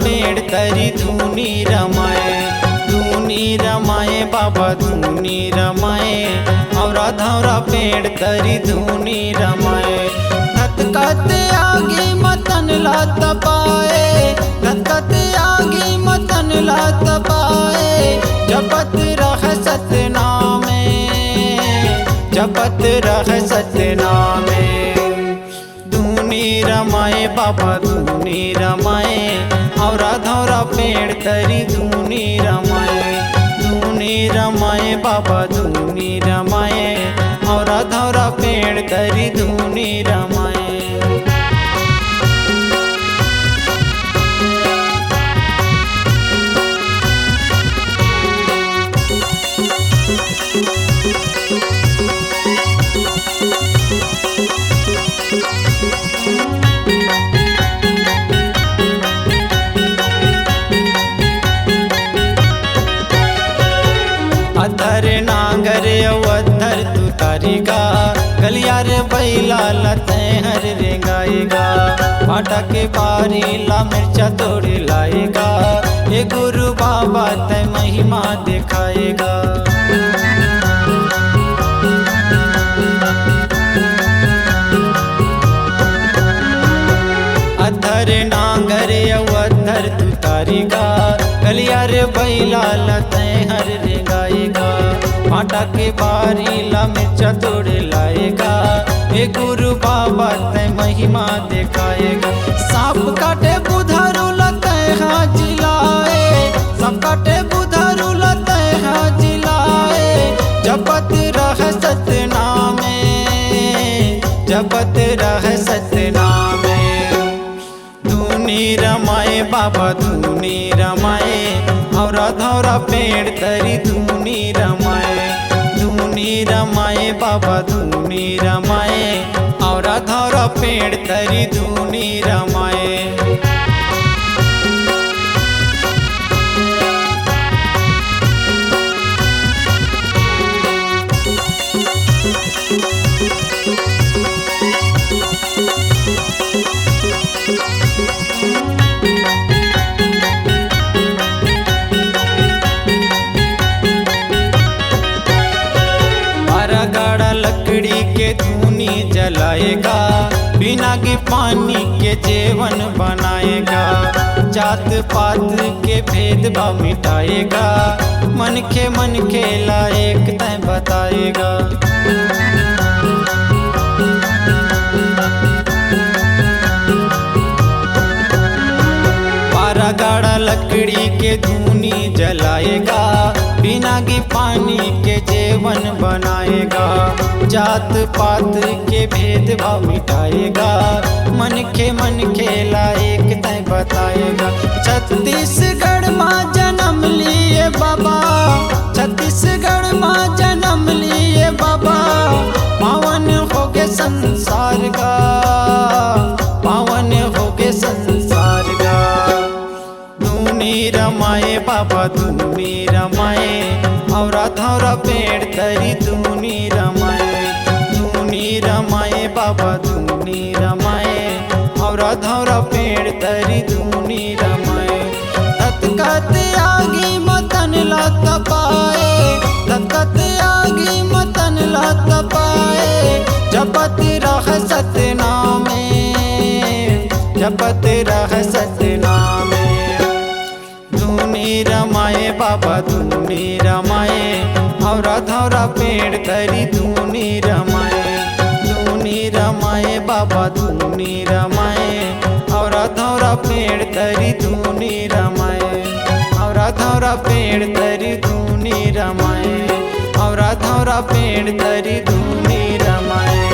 पेड़ तरी धूनी रमाए, धूनी रमाए बाबा धूनी रमाए, औरा धौरा पेड़ तरी धूनी रमाए। धतकत आगे मतन ला तपाए, धतकत आगे मतन ला तपाए, जपत रह सतनामे, जपत रह सतनामे। धूनी रमाए बाबा धूनी रमाए, औरा धौरा पेड़ तरी धूनी रमाए, धूनी रमाए बाबा धूनी रमाए, औरा धौरा पेड़ तरी धूनी रमाए। अधर नांगर अवधर तू तारीगा, गलियार बैला लते हर रेंगाएगा, भाटा के बारी ला मिर्चा तोड़ लाएगा, ये गुरु बाबा ते महिमा दिखाएगा। अधर नांगर अवधर तू तारीगा, गलियार बैला लते हर रेंगाएगा, भाटा के बारी ला मिर्चा तोड़ लाएगा, ये गुरु बाबा ते महिमा दिखाएगा। सांप काटे बुधारू लते हाजी लाए, सांप काटे बुधारू लते हाजी लाए, जपत रह सतनामे, जपत रह सतनामे। धूनी रमाए बाबा धूनी रमाए, औरा धौरा पेड़ तरी धूनी रमाए, धूनी रमाए बाबा धूनी रमाए, औरा धौरा पेड़ तरी धूनी रमाए। गाड़ा लकड़ी के धूनी जलाएगा, बिना के पानी के जेवन बनाएगा, जात पात के भेदभाव मिटाएगा, मन के लायक तय बताएगा। पारा गाड़ा लकड़ी के धूनी जलाएगा, बिना के पानी के जेवन बनाएगा, जात पात के भेदभाव मिटाएगा, मन के लायक तय बताएगा। छत्तीसगढ़ माँ जन्म लिए बाबा, छत्तीसगढ़ माँ जन्म लिए बाबा, पावन हो गए संसार का, पावन हो गए संसार का। धूनी रमाए बाबा धूनी रमाए, औरा धौरा पेड़ तरी धूनी रमाए, धूनी रमाए बाबा धूनी रमाए, औरा धौरा पेड़ तरी धूनी रमाए। धतकत आगी मतन ला तपाए, धतकत आगी मतन ला तपाए, जपत रह सतनामे, जपत रह सतनामे। धूनी रमाए बाबा धूनी रमाए, औरा धौरा पेड़ तरी धूनी रमाए, धूनी रमाए बाबा धूनी रमाए, औरा धौरा पेड़ तरी धूनी रमाए, औरा धौरा पेड़ तरी धूनी रमाए, औरा धौरा पेड़ तरी धूनी रमाए।